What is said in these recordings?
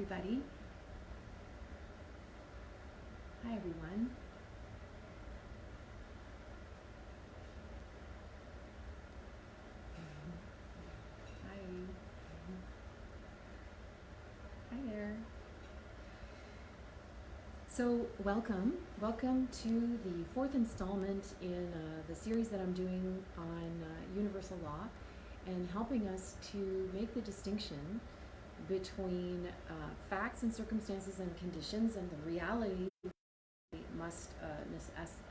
everybody. Hi, everyone. Hi. Hi there. So, welcome to the fourth installment in the series that I'm doing on universal law and helping us to make the distinction between facts and circumstances and conditions and the reality we must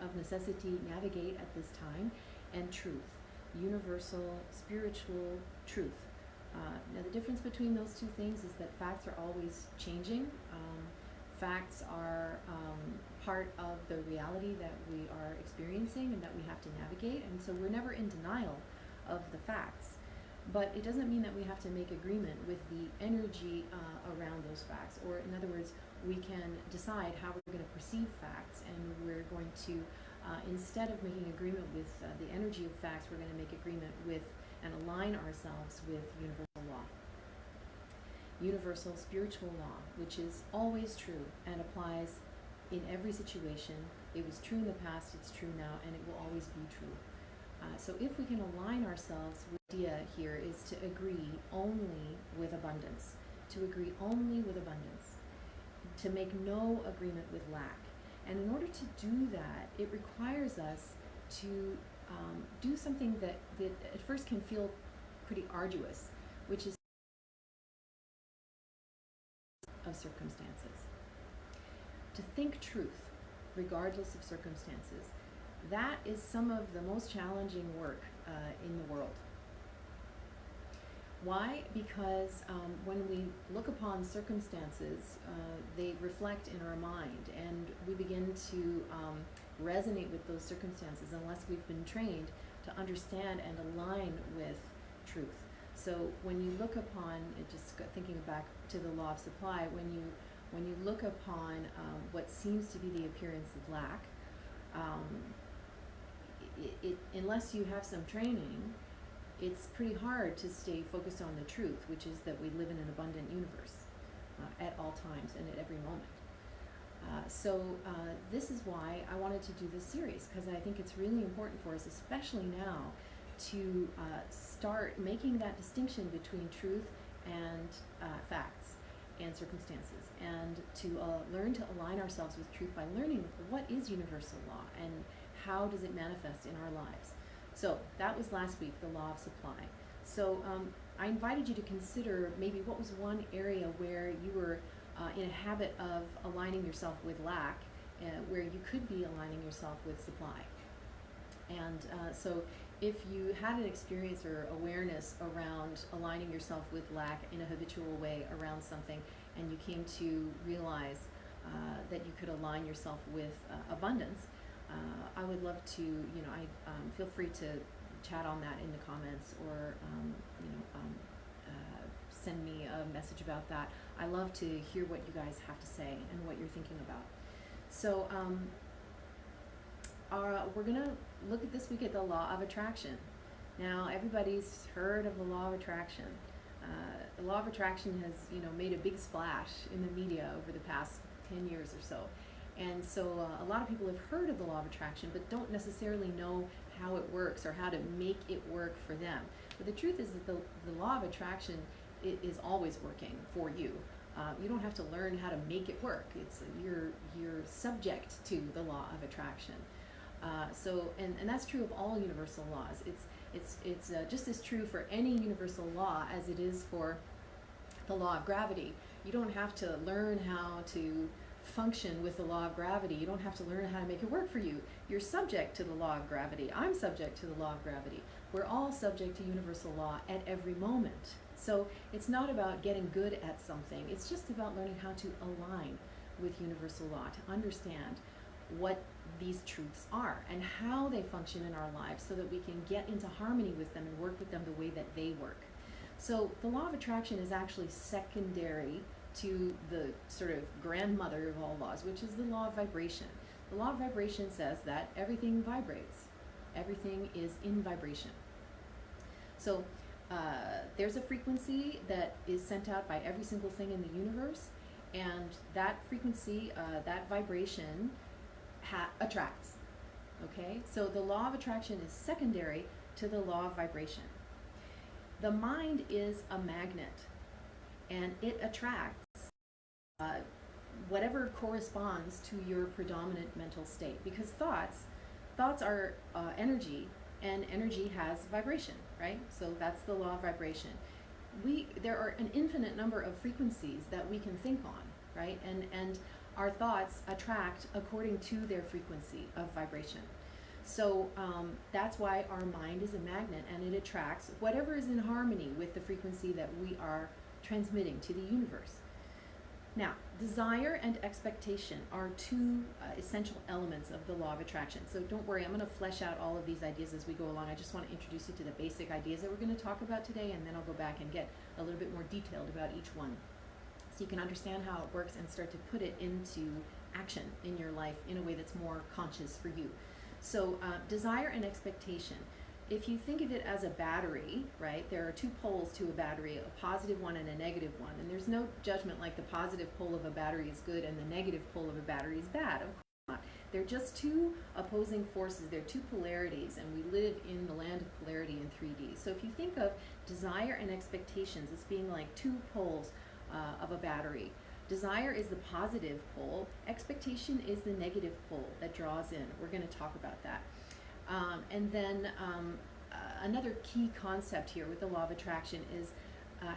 of necessity navigate at this time, and truth, universal spiritual truth. Now, the difference between those two things is that facts are always changing. Facts are part of the reality that we are experiencing and that we have to navigate, and so we're never in denial of the facts. But it doesn't mean that we have to make agreement with the energy around those facts, or in other words, we can decide how we're going to perceive facts, and we're going to, instead of making agreement with the energy of facts, we're going to make agreement with and align ourselves with universal law. Universal spiritual law, which is always true and applies in every situation. It was true in the past, it's true now, and it will always be true. So if we can align ourselves, the idea here is to agree only with abundance, to agree only with abundance, to make no agreement with lack. And in order to do that, it requires us to do something that at first can feel pretty arduous, which is of circumstances. To think truth, regardless of circumstances, that is some of the most challenging work in the world. Why? Because when we look upon circumstances, they reflect in our mind, and we begin to resonate with those circumstances unless we've been trained to understand and align with truth. So when you look upon, just thinking back to the law of supply, when you look upon what seems to be the appearance of lack, unless you have some training, it's pretty hard to stay focused on the truth, which is that we live in an abundant universe at all times and at every moment. So this is why I wanted to do this series, because I think it's really important for us, especially now, to start making that distinction between truth and facts and circumstances, and to learn to align ourselves with truth by learning what is universal law and how does it manifest in our lives. So that was last week, the law of supply. So I invited you to consider maybe what was one area where you were in a habit of aligning yourself with lack, where you could be aligning yourself with supply. And so if you had an experience or awareness around aligning yourself with lack in a habitual way around something, and you came to realize that you could align yourself with abundance, I would love to, feel free to chat on that in the comments, or send me a message about that. I love to hear what you guys have to say and what you're thinking about. So we're going to look at this week at the law of attraction. Now, everybody's heard of the law of attraction. The law of attraction has, made a big splash in the media over the past 10 years or so. And so a lot of people have heard of the law of attraction, but don't necessarily know how it works or how to make it work for them. But the truth is that the law of attraction is always working for you. You don't have to learn how to make it work. It's you're subject to the law of attraction. And that's true of all universal laws. It's just as true for any universal law as it is for the law of gravity. You don't have to learn how to function with the law of gravity. You don't have to learn how to make it work for you. You're subject to the law of gravity. I'm subject to the law of gravity. We're all subject to universal law at every moment. So it's not about getting good at something. It's just about learning how to align with universal law, to understand what these truths are and how they function in our lives, so that we can get into harmony with them and work with them the way that they work. So the law of attraction is actually secondary to the sort of grandmother of all laws, which is the law of vibration. The law of vibration says that everything vibrates. Everything is in vibration. So there's a frequency that is sent out by every single thing in the universe, and that frequency, that vibration attracts. Okay, so the law of attraction is secondary to the law of vibration. The mind is a magnet, and it attracts uh, whatever corresponds to your predominant mental state, because thoughts are energy, and energy has vibration, right? So that's the law of vibration. There are an infinite number of frequencies that we can think on, right? And our thoughts attract according to their frequency of vibration. So that's why our mind is a magnet, and it attracts whatever is in harmony with the frequency that we are transmitting to the universe. Now, desire and expectation are two essential elements of the law of attraction. So don't worry, I'm going to flesh out all of these ideas as we go along. I just want to introduce you to the basic ideas that we're going to talk about today, and then I'll go back and get a little bit more detailed about each one, so you can understand how it works and start to put it into action in your life in a way that's more conscious for you. So desire and expectation. If you think of it as a battery, right, there are two poles to a battery, a positive one and a negative one. And there's no judgment like the positive pole of a battery is good and the negative pole of a battery is bad. Of course not. They're just two opposing forces. They're two polarities, and we live in the land of polarity in 3D. So if you think of desire and expectations as being like two poles of a battery, desire is the positive pole, expectation is the negative pole that draws in. We're going to talk about that. And then another key concept here with the law of attraction is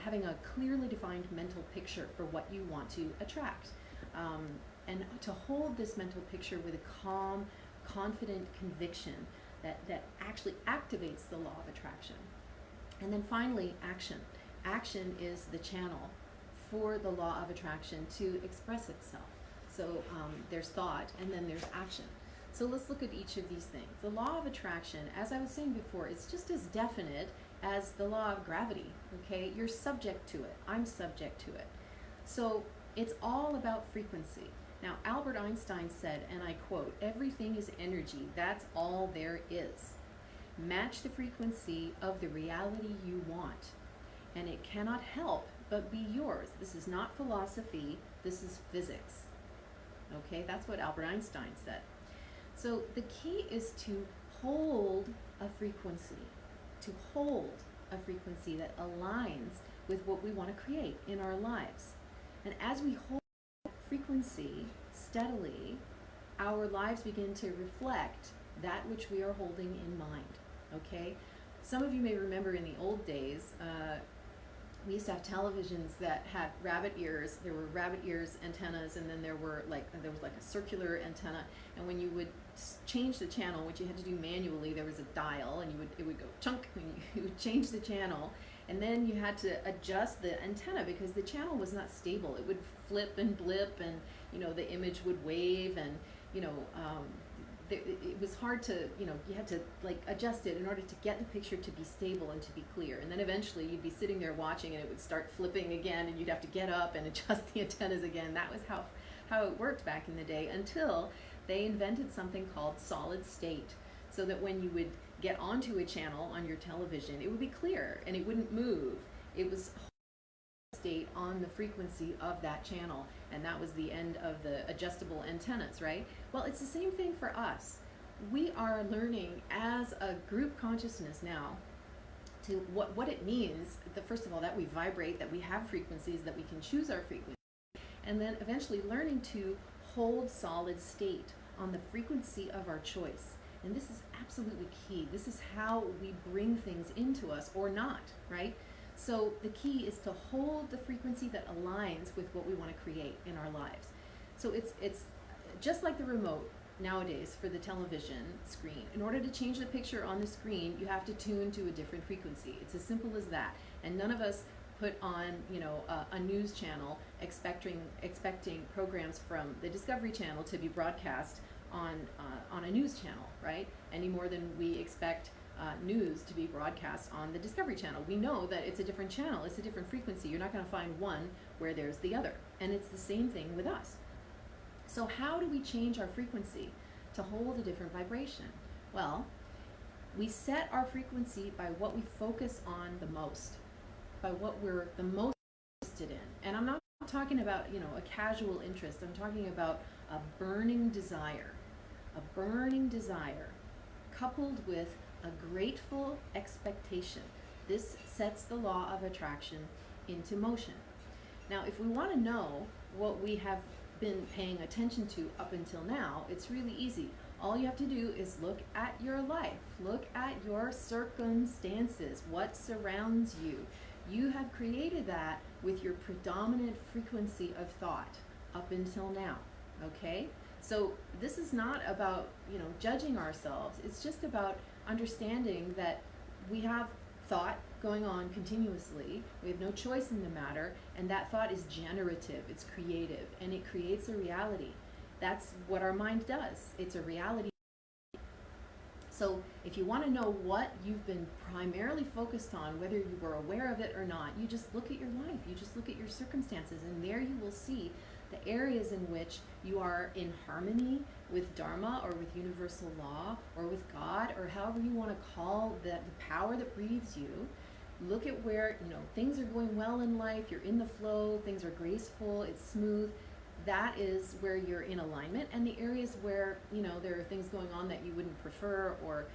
having a clearly defined mental picture for what you want to attract. And to hold this mental picture with a calm, confident conviction that actually activates the law of attraction. And then finally, action. Action is the channel for the law of attraction to express itself. So there's thought, and then there's action. So let's look at each of these things. The law of attraction, as I was saying before, is just as definite as the law of gravity, okay? You're subject to it. I'm subject to it. So it's all about frequency. Now, Albert Einstein said, and I quote, "Everything is energy. That's all there is. Match the frequency of the reality you want, and it cannot help but be yours." This is not philosophy. This is physics. Okay, that's what Albert Einstein said. So the key is to hold a frequency, that aligns with what we want to create in our lives. And as we hold that frequency steadily, our lives begin to reflect that which we are holding in mind. Okay? Some of you may remember in the old days, we used to have televisions that had rabbit ears. There were rabbit ears antennas, and then there was like a circular antenna. And when you would change the channel, which you had to do manually, there was a dial, and it would go chunk when you would change the channel. And then you had to adjust the antenna because the channel was not stable. It would flip and blip, and the image would wave, and it was hard to, you had to adjust it in order to get the picture to be stable and to be clear. And then eventually you'd be sitting there watching, and it would start flipping again, and you'd have to get up and adjust the antennas again. That was how it worked back in the day, until they invented something called solid state, so that when you would get onto a channel on your television, it would be clear and it wouldn't move. It was state on the frequency of that channel, and that was the end of the adjustable antennas, right? Well, it's the same thing for us. We are learning as a group consciousness now to what it means, first of all, that we vibrate, that we have frequencies, that we can choose our frequency, and then eventually learning to hold solid state on the frequency of our choice. And this is absolutely key. This is how we bring things into us or not, right? So the key is to hold the frequency that aligns with what we want to create in our lives. So it's just like the remote nowadays for the television screen. In order to change the picture on the screen, you have to tune to a different frequency. It's as simple as that. And none of us put on, a news channel expecting programs from the Discovery Channel to be broadcast on a news channel, right? Any more than we expect news to be broadcast on the Discovery Channel. We know that it's a different channel, it's a different frequency. You're not going to find one where there's the other. And it's the same thing with us. So how do we change our frequency to hold a different vibration? Well, we set our frequency by what we focus on the most, by what we're the most interested in. And I'm not not talking about, a casual interest. I'm talking about a burning desire. A burning desire coupled with a grateful expectation. This sets the law of attraction into motion. Now, if we want to know what we have been paying attention to up until now, it's really easy. All you have to do is look at your life, look at your circumstances, what surrounds you. You have created that with your predominant frequency of thought up until now, okay? So this is not about, judging ourselves. It's just about understanding that we have thought going on continuously. We have no choice in the matter, and that thought is generative, it's creative, and it creates a reality. That's what our mind does. It's a reality. So if you want to know what you've been primarily focused on, whether you were aware of it or not, you just look at your life, you just look at your circumstances, and there you will see the areas in which you are in harmony with Dharma or with universal law or with God, or however you want to call the power that breathes you. Look at where, things are going well in life, you're in the flow, things are graceful, it's smooth. That is where you're in alignment. And the areas where, there are things going on that you wouldn't prefer, or,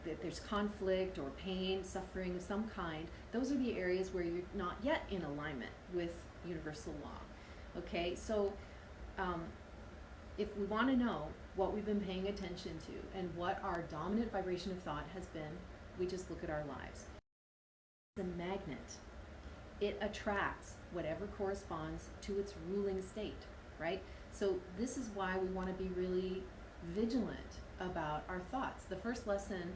that there's conflict or pain, suffering of some kind, those are the areas where you're not yet in alignment with universal law. Okay, so if we want to know what we've been paying attention to and what our dominant vibration of thought has been, we just look at our lives. The magnet, it attracts whatever corresponds to its ruling state, right? So this is why we want to be really vigilant about our thoughts. The first lesson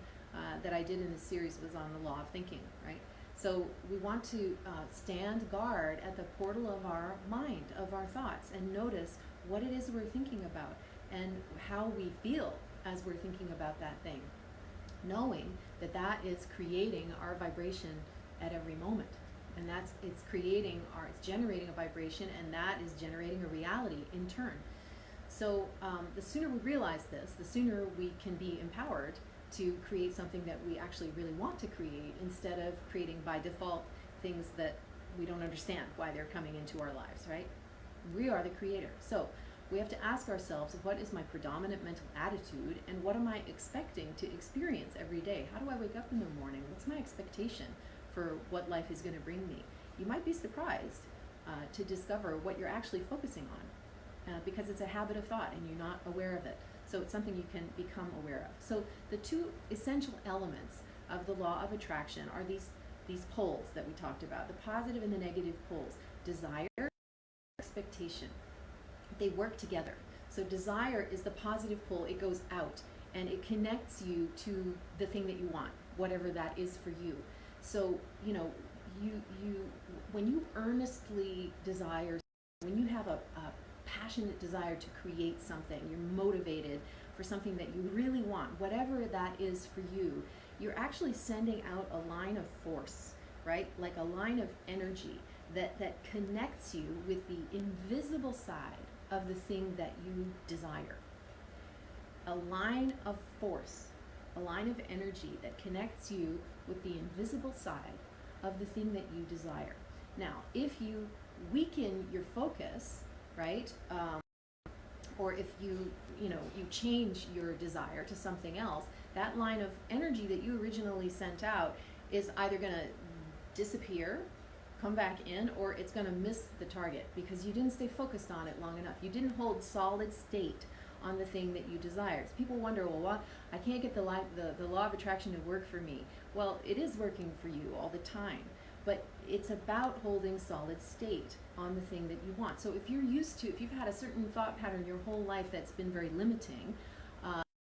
that I did in this series was on the law of thinking, right? So we want to stand guard at the portal of our mind, of our thoughts, and notice what it is we're thinking about and how we feel as we're thinking about that thing, knowing that that is creating our vibration at every moment. And it's generating a vibration, and that is generating a reality in turn. So the sooner we realize this, the sooner we can be empowered to create something that we actually really want to create, instead of creating by default things that we don't understand why they're coming into our lives, right? We are the creator. So we have to ask ourselves, what is my predominant mental attitude, and what am I expecting to experience every day? How do I wake up in the morning? What's my expectation for what life is going to bring me? You might be surprised to discover what you're actually focusing on, because it's a habit of thought and you're not aware of it. So it's something you can become aware of. So the two essential elements of the law of attraction are these poles that we talked about, the positive and the negative poles: desire, expectation. They work together. So desire is the positive pole. It goes out and it connects you to the thing that you want, whatever that is for you. So, when you earnestly desire, when you have a passionate desire to create something, you're motivated for something that you really want, whatever that is for you, you're actually sending out a line of force, right? Like a line of energy that connects you with the invisible side of the thing that you desire. A line of force, a line of energy that connects you with the invisible side of the thing that you desire. Now, if you weaken your focus, right, or if you change your desire to something else, that line of energy that you originally sent out is either going to disappear, come back in, or it's going to miss the target because you didn't stay focused on it long enough. You didn't hold solid state on the thing that you desire. So people wonder, well, I can't get the law of attraction to work for me. Well, it is working for you all the time, but it's about holding solid state on the thing that you want. So if you've had a certain thought pattern your whole life that's been very limiting,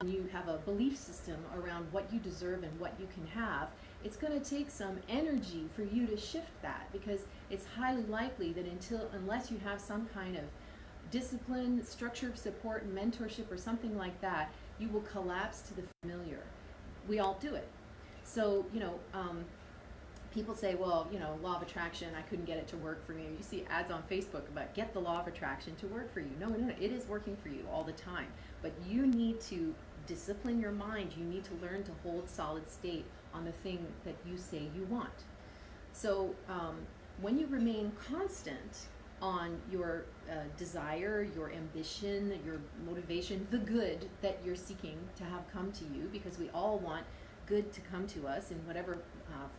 and you have a belief system around what you deserve and what you can have, it's going to take some energy for you to shift that, because it's highly likely that unless you have some kind of discipline, structure of support, mentorship, or something like that, you will collapse to the familiar. We all do it. So, people say, well, law of attraction, I couldn't get it to work for me. You see ads on Facebook about get the law of attraction to work for you. No, it is working for you all the time. But you need to discipline your mind. You need to learn to hold solid state on the thing that you say you want. So when you remain constant on your desire, your ambition, your motivation, the good that you're seeking to have come to you, because we all want good to come to us in whatever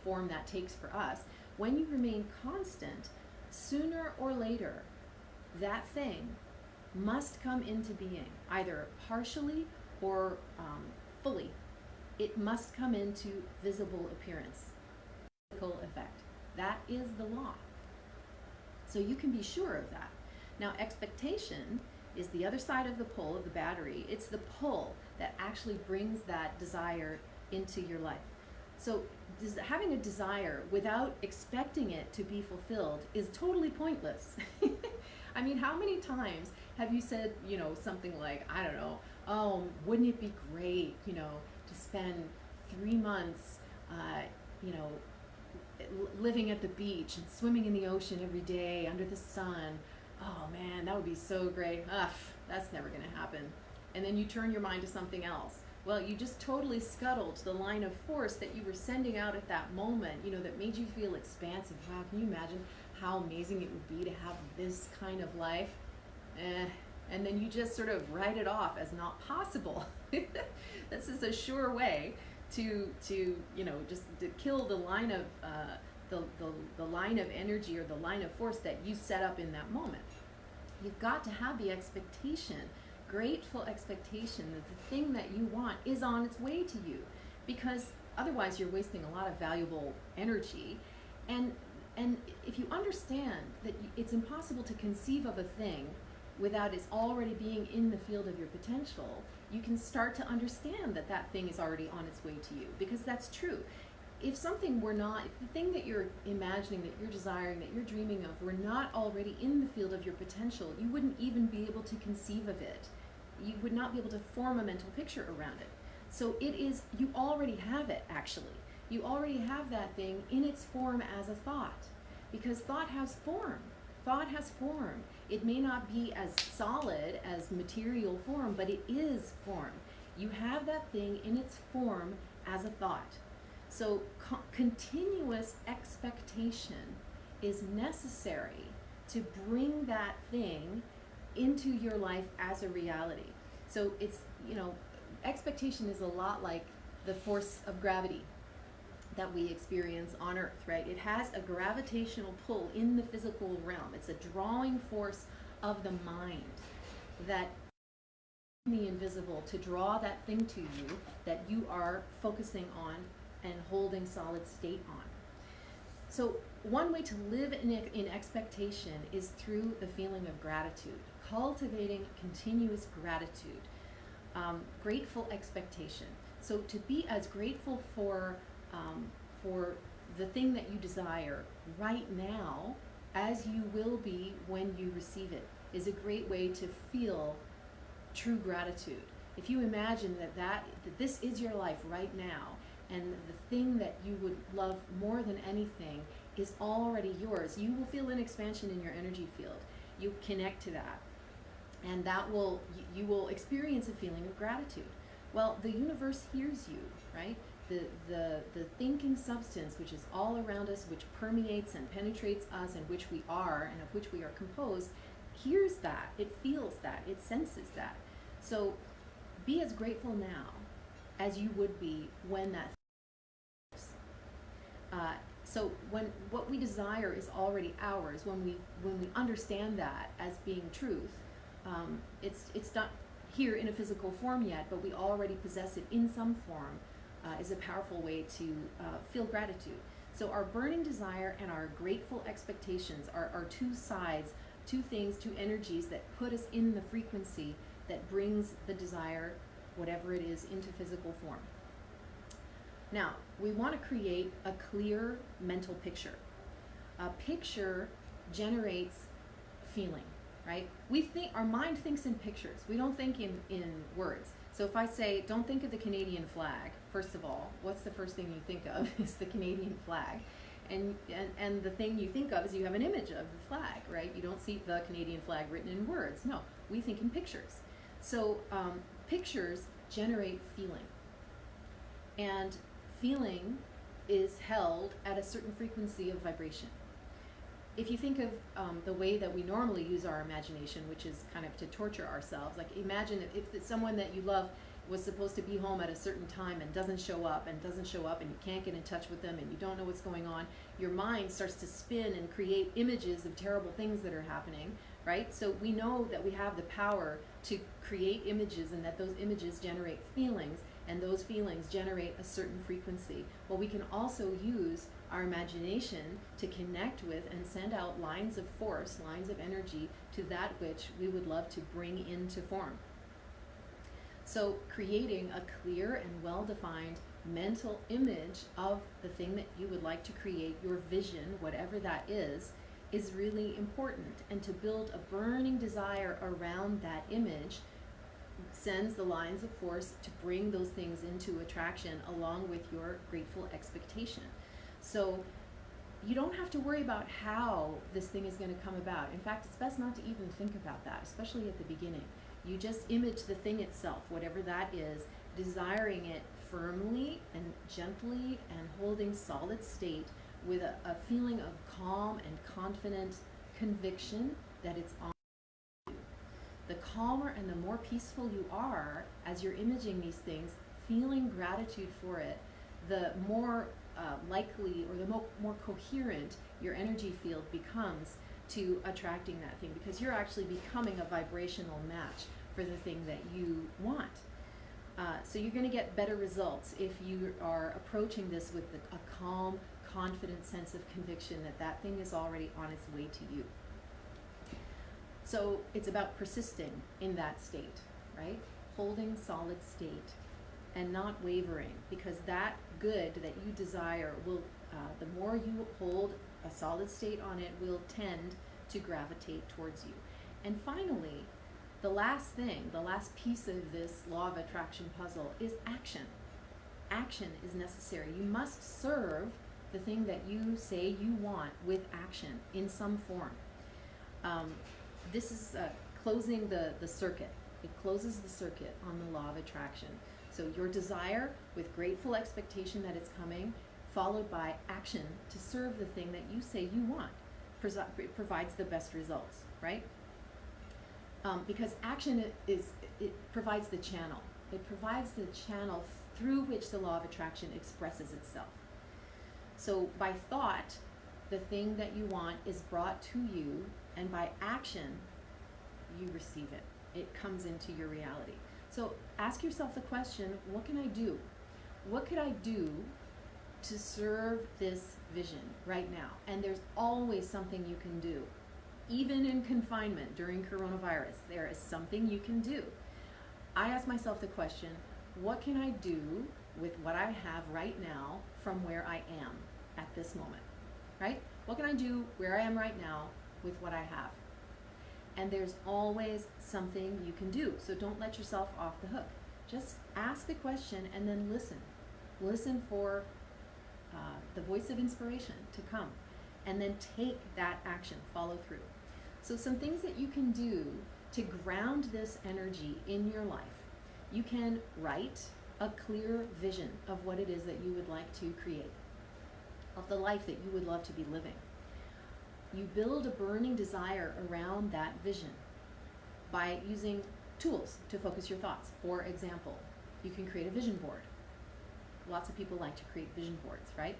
form that takes for us. When you remain constant, sooner or later, that thing must come into being, either partially or fully. It must come into visible appearance, physical effect. That is the law. So you can be sure of that. Now, expectation is the other side of the pull of the battery. It's the pull that actually brings that desire into your life. So having a desire without expecting it to be fulfilled is totally pointless. I mean, how many times have you said, something like, I don't know, oh, wouldn't it be great, to spend 3 months, living at the beach and swimming in the ocean every day under the sun. Oh man, that would be so great. Ugh, that's never going to happen. And then you turn your mind to something else. Well, you just totally scuttled the line of force that you were sending out at that moment, that made you feel expansive. Wow, can you imagine how amazing it would be to have this kind of life? And then you just sort of write it off as not possible. This is a sure way to just to kill the line of the line of energy or the line of force that you set up in that moment. You've got to have the expectation, grateful expectation, that the thing that you want is on its way to you, because otherwise you're wasting a lot of valuable energy. And if you understand that it's impossible to conceive of a thing without it's already being in the field of your potential, you can start to understand that that thing is already on its way to you, because that's true. If the thing that you're imagining, that you're desiring, that you're dreaming of, were not already in the field of your potential, you wouldn't even be able to conceive of it. You would not be able to form a mental picture around it. So you already have it, actually. You already have that thing in its form as a thought, because thought has form. Thought has form. It may not be as solid as material form, but it is form. You have that thing in its form as a thought. So continuous expectation is necessary to bring that thing into your life as a reality. So it's, expectation is a lot like the force of gravity that we experience on Earth, right? It has a gravitational pull in the physical realm. It's a drawing force of the mind that the invisible to draw that thing to you that you are focusing on and holding solid state on. So one way to live in expectation is through the feeling of gratitude, cultivating continuous gratitude, grateful expectation. So to be as grateful for the thing that you desire right now as you will be when you receive it is a great way to feel true gratitude. If you imagine that this is your life right now, and the thing that you would love more than anything is already yours, you will feel an expansion in your energy field. You connect to that, and you will experience a feeling of gratitude. Well, the universe hears you, right? The thinking substance, which is all around us, which permeates and penetrates us, and which we are, and of which we are composed, hears that, it feels that, it senses that. So be as grateful now as you would be when that so when what we desire is already ours, when we understand that as being truth, it's not here in a physical form yet, but we already possess it in some form, is a powerful way to feel gratitude. So our burning desire and our grateful expectations are two sides, two things, two energies that put us in the frequency that brings the desire, whatever it is, into physical form. Now, we want to create a clear mental picture. A picture generates feeling, right? Our mind thinks in pictures. We don't think in words. So if I say, don't think of the Canadian flag, first of all, what's the first thing you think of is the Canadian flag. And the thing you think of is you have an image of the flag, right? You don't see the Canadian flag written in words. No, we think in pictures. So pictures generate feeling. And feeling is held at a certain frequency of vibration. if you think of the way that we normally use our imagination, which is kind of to torture ourselves, like imagine if someone that you love was supposed to be home at a certain time and doesn't show up and you can't get in touch with them and you don't know what's going on, your mind starts to spin and create images of terrible things that are happening, right? So we know that we have the power to create images and that those images generate feelings, and those feelings generate a certain frequency. Well, we can also use our imagination to connect with and send out lines of force, lines of energy to that which we would love to bring into form. So creating a clear and well-defined mental image of the thing that you would like to create, your vision, whatever that is really important. And to build a burning desire around that image sends the lines of force to bring those things into attraction along with your grateful expectation. So you don't have to worry about how this thing is going to come about. In fact, it's best not to even think about that, especially at the beginning. You just image the thing itself, whatever that is, desiring it firmly and gently and holding solid state with a feeling of calm and confident conviction that it's on you. The calmer and the more peaceful you are as you're imaging these things, feeling gratitude for it, the more likely or the more coherent your energy field becomes to attracting that thing, because you're actually becoming a vibrational match for the thing that you want. So you're going to get better results if you are approaching this with a calm, confident sense of conviction that that thing is already on its way to you. So it's about persisting in that state, right? Holding solid state and not wavering, because that good that you desire will, the more you hold a solid state on it, will tend to gravitate towards you. And finally, the last thing, the last piece of this law of attraction puzzle is action. Action is necessary. You must serve the thing that you say you want with action in some form. This is closing the circuit. It closes the circuit on the law of attraction. So your desire with grateful expectation that it's coming, followed by action to serve the thing that you say you want, provides the best results, right? Because action it provides the channel. It provides the channel through which the law of attraction expresses itself. So by thought, the thing that you want is brought to you, and by action, you receive it. It comes into your reality. So ask yourself the question, what can I do? What could I do to serve this vision right now? And there's always something you can do. Even in confinement during coronavirus, there is something you can do. I ask myself the question, what can I do with what I have right now from where I am at this moment, right? What can I do where I am right now with what I have? And there's always something you can do. So don't let yourself off the hook. Just ask the question and then listen. Listen for the voice of inspiration to come, and then take that action, follow through. So some things that you can do to ground this energy in your life. You can write a clear vision of what it is that you would like to create, of the life that you would love to be living. You build a burning desire around that vision by using tools to focus your thoughts. For example, you can create a vision board. Lots of people like to create vision boards, right?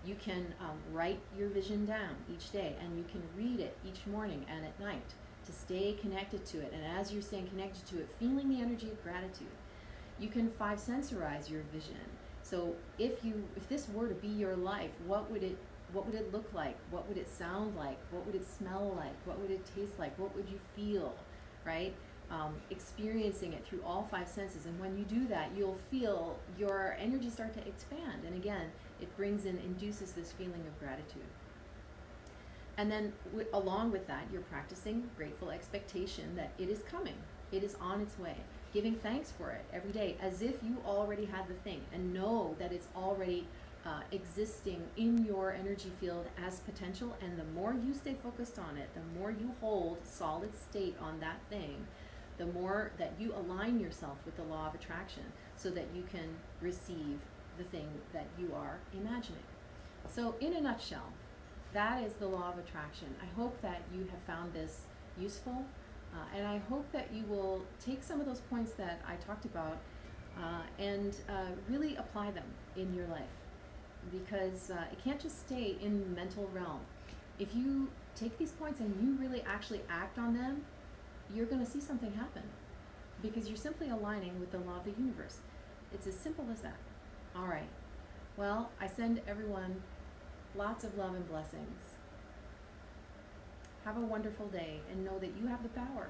You can write your vision down each day, and you can read it each morning and at night to stay connected to it. And as you're staying connected to it, feeling the energy of gratitude. You can five-sensorize your vision. So if this were to be your life, what would it look like? What would it sound like? What would it smell like? What would it taste like? What would you feel, right? Experiencing it through all five senses. And when you do that, you'll feel your energy start to expand. And again, it induces this feeling of gratitude. And then along with that, you're practicing grateful expectation that it is coming. It is on its way. Giving thanks for it every day as if you already had the thing, and know that it's already existing in your energy field as potential. And the more you stay focused on it, the more you hold solid state on that thing, the more that you align yourself with the law of attraction so that you can receive the thing that you are imagining. So in a nutshell, that is the law of attraction. I hope that you have found this useful, and I hope that you will take some of those points that I talked about and really apply them in your life, because it can't just stay in the mental realm. If you take these points and you really actually act on them, you're going to see something happen, because you're simply aligning with the law of the universe. It's as simple as that. All right. Well, I send everyone lots of love and blessings. Have a wonderful day, and know that you have the power.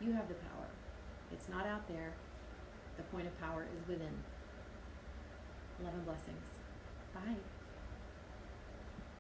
You have the power. It's not out there. The point of power is within. Love and blessings. Bye.